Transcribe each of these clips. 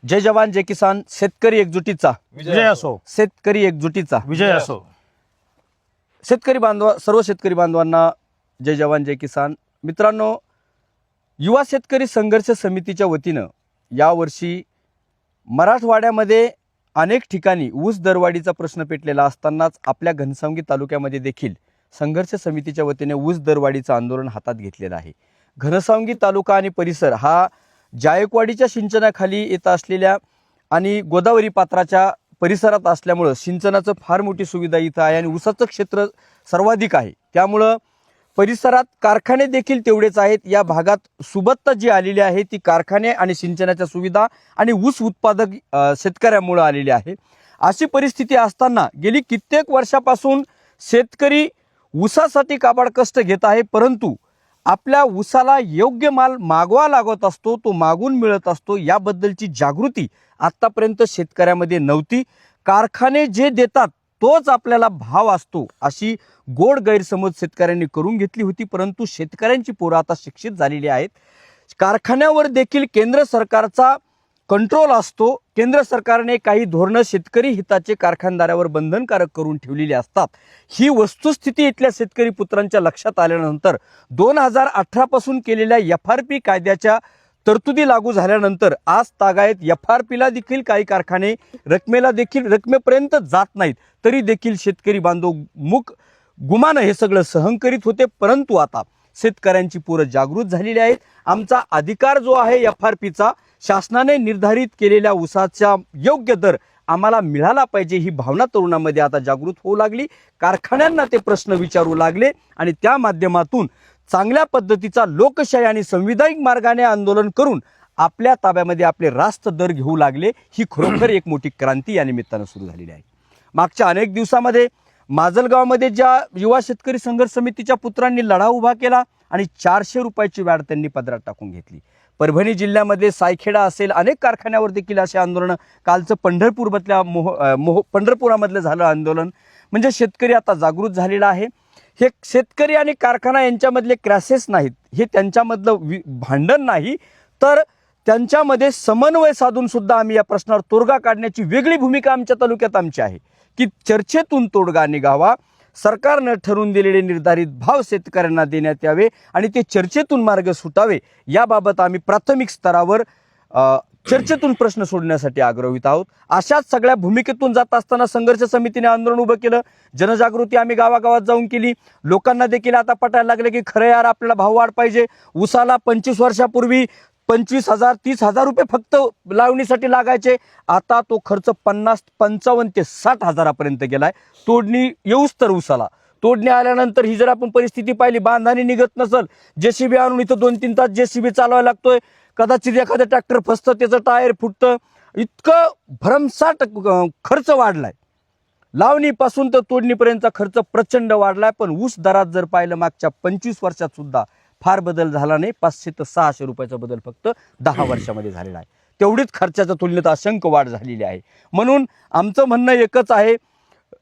जय जवान जय किसान, शेतकरी एकजुटीचा विजय असो. शेतकरी एकजुटीचा विजय असो. सर्व शेतकरी बांधवांना जय जवान जय किसान. मित्रांनो, युवा शेतकरी संघर्ष समितीच्या वतीनं यावर्षी मराठवाड्यामध्ये अनेक ठिकाणी ऊस दरवाढीचा प्रश्न पेटलेला असतानाच आपल्या घनसावंगी तालुक्यामध्ये देखील संघर्ष समितीच्या वतीने ऊस दरवाढीचं आंदोलन हातात घेतलेलं आहे. घनसावंगी तालुका आणि परिसर हा जायकवाडीच्या सिंचनाखाली येत असलेल्या आणि गोदावरी पात्राच्या परिसरात असल्यामुळं सिंचनाचं फार मोठी सुविधा इथं आहे आणि ऊसाचं क्षेत्र सर्वाधिक आहे. त्यामुळं परिसरात कारखाने देखील तेवढेच आहेत. या भागात सुबत्ता जी आलेली आहे ती कारखाने आणि सिंचनाच्या सुविधा आणि ऊस उत्पादक शेतकऱ्यांमुळे आलेली आहे. अशी परिस्थिती असताना गेली कित्येक वर्षापासून शेतकरी ऊसासाठी काबाड कष्ट घेत आहे, परंतु आपल्या ऊसाला योग्य माल मागवा लागत असतो, तो मागून मिळत असतो, याबद्दलची जागृती आत्तापर्यंत शेतकऱ्यामध्ये नव्हती. कारखाने जे देतात तोच आपल्याला भाव असतो अशी गोड गैरसमज शेतकऱ्यांनी करून घेतली होती. परंतु शेतकऱ्यांची पोरं आता शिक्षित झालेली आहेत. कारखान्यावर देखील केंद्र सरकारचा कंट्रोल असतो. केंद्र सरकारने काही धोरणं शेतकरी हिताचे कारखानदारावर बंधनकारक करून ठेवलेली असतात. ही वस्तुस्थिती इथल्या शेतकरी पुत्रांच्या लक्षात आल्यानंतर 2018 पासून केलेल्या FRP कायद्याच्या तरतुदी लागू झाल्यानंतर आज तागायत FRPला देखील काही कारखाने रकमेपर्यंत जात नाहीत, तरी देखील शेतकरी बांधव गुमानं हे सगळं सहन करीत होते. परंतु आता शेतकऱ्यांची पोरं जागृत झालेली आहेत. आमचा अधिकार जो आहे FRPचा, शासनाने निर्धारित केलेल्या ऊसाचा योग्य दर आम्हाला मिळाला पाहिजे, ही भावना तरुणांमध्ये आता जागृत होऊ लागली. कारखान्यांना ते प्रश्न विचारू लागले आणि त्या माध्यमातून चांगल्या पद्धतीचा लोकशाही आणि संविधानिक मार्गाने आंदोलन करून आपल्या ताब्यामध्ये आपले रास्त दर घेऊ लागले. ही खरोखर एक मोठी क्रांती या निमित्तानं सुरू झालेली आहे. मागच्या अनेक दिवसामध्ये माजलगावमध्ये ज्या युवा शेतकरी संघर्ष समितीच्या पुत्रांनी लढा उभा केला आणि 400 रुपयाची वाढ त्यांनी पदरात टाकून घेतली. परभणी जिल्ह्यामध्ये सायखेडा असेल, अनेक कारखान्यावर देखील असे आंदोलन, कालचं पंढरपुरामधलं झालं आंदोलन. म्हणजे शेतकरी आता जागृत झालेला आहे. हे शेतकरी आणि कारखाना यांच्यामधले क्रॅसेस नाहीत, हे त्यांच्यामधलं भांडण नाही, तर त्यांच्यामध्ये समन्वय साधून सुद्धा आम्ही या प्रश्नावर तोडगा काढण्याची वेगळी भूमिका आमच्या तालुक्यात आमची आहे की चर्चेतून तोडगा निघावा. सरकारनं ठरवून दिलेले निर्धारित भाव शेतकऱ्यांना देण्यात यावे आणि ते चर्चेतून मार्ग सुटावे, याबाबत आम्ही प्राथमिक स्तरावर चर्चेतून प्रश्न सोडण्यासाठी आग्रहित आहोत. अशाच सगळ्या भूमिकेतून जात असताना संघर्ष समितीने आंदोलन उभं केलं. जनजागृती आम्ही गावागावात जाऊन केली. लोकांना देखील आता पटायला लागले की खरं यार, आपल्याला भाव वाढ पाहिजे. ऊसाला 25 वर्षापूर्वी 25,000 30,000 रुपये फक्त लावणीसाठी लागायचे. आता तो खर्च 50, 55 ते 60 हजारापर्यंत गेलाय. तोडणी येऊच तर ऊसाला, तोडणी आल्यानंतर ही जर आपण परिस्थिती पाहिली, बांधानी निघत नसल, JCB आणून इथं 2-3 तास JCB चालवायला लागतोय. कदाचित एखादं ट्रॅक्टर फसतं, त्याचं टायर फुटतं. इतकं भरमसाठ खर्च वाढलाय. लावणीपासून तर तोडणीपर्यंतचा खर्च प्रचंड वाढलाय. पण ऊस दरात जर पाहिलं, मागच्या 25 वर्षात सुद्धा फार बदल झाला नाही. 500 ते 600 रुपयाचा बदल फक्त 10 वर्षामध्ये झालेला आहे. तेवढीच खर्चाच्या तुलनेत असंख्य वाढ झालेली आहे. म्हणून आमचं म्हणणं एकच आहे,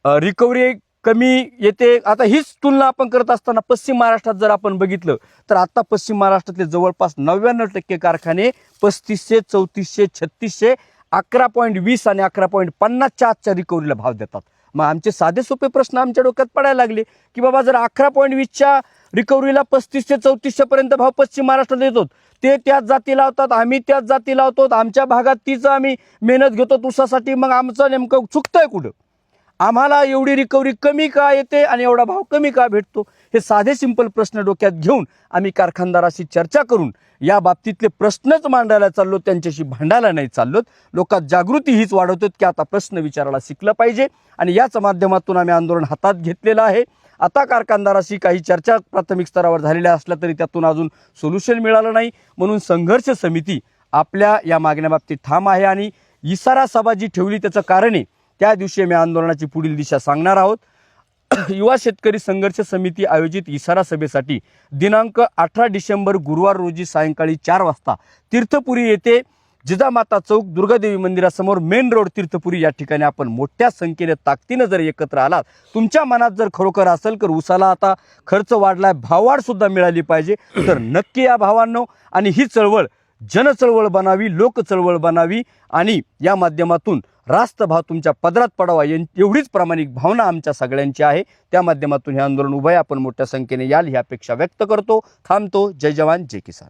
रिकव्हरी कमी येते. आता हीच तुलना आपण करत असताना पश्चिम महाराष्ट्रात जर आपण बघितलं तर आता पश्चिम महाराष्ट्रातले जवळपास 99% कारखाने 3500, 3400, 3600, 11.20 आणि 11.50च्या आजच्या रिकव्हरीला भाव देतात. मग आमचे साधे सोपे प्रश्न आमच्या डोक्यात पडायला लागले की बाबा, जर 11.20च्या रिकव्हरीला 3500, 3400 पर्यंत भाव पश्चिम महाराष्ट्रात येतो, ते त्याच जाती लावतात, आम्ही त्याच जाती लावतो, आमच्या भागात तीच आम्ही मेहनत घेतो ऊसासाठी, मग आमचं नेमकं चुकतंय कुठं? आम्हाला एवढी रिकव्हरी कमी का येते आणि एवढा भाव कमी का भेटतो? हे साधे सिंपल प्रश्न डोक्यात घेऊन आम्ही कारखानदाराशी चर्चा करून या बाबतीतले प्रश्नच मांडायला चाललो, त्यांच्याशी भांडायला नाही चाललोत. लोकात जागृती हीच वाढवतो की आता प्रश्न विचारायला शिकलं पाहिजे आणि याच माध्यमातून आम्ही आंदोलन हातात घेतलेलं आहे. आता कारखानदाराशी काही चर्चा प्राथमिक स्तरावर झालेल्या असल्या तरी त्यातून अजून सोल्युशन मिळालं नाही. म्हणून संघर्ष समिती आपल्या या मागण्याबाबतीत ठाम आहे आणि इसारा सभा जी ठेवली त्याचं कारण आहे, त्या दिवशी आम्ही आंदोलनाची पुढील दिशा सांगणार आहोत. युवा शेतकरी संघर्ष समिती आयोजित इसारा सभेसाठी दिनांक 18 डिसेंबर गुरुवार रोजी सायंकाळी 4 वाजता तीर्थपुरी येथे जिजामाता चौक, दुर्गादेवी मंदिरासमोर मेन रोड, तीर्थपुरी या ठिकाणी आपण मोठ्या संख्येने ताकदीनं जर एकत्र आलात, तुमच्या मनात जर खरोखर असेल तर ऊसाला आता खर्च वाढलाय, भाववाढ सुद्धा मिळाली पाहिजे, तर नक्की या भावांनो. आणि ही चळवळ जनचळवळ बनावी, लोक चळवळ बनावी आणि या माध्यमातून रास्त भाव तुमच्या पदरात पडावा एवढीच प्रामाणिक भावना आमच्या सगळ्यांची आहे. त्या माध्यमातून हे आंदोलन उभं आहे. आपण मोठ्या संख्येने याल ही अपेक्षा व्यक्त करतो. थांबतो. जय जवान जय किसान.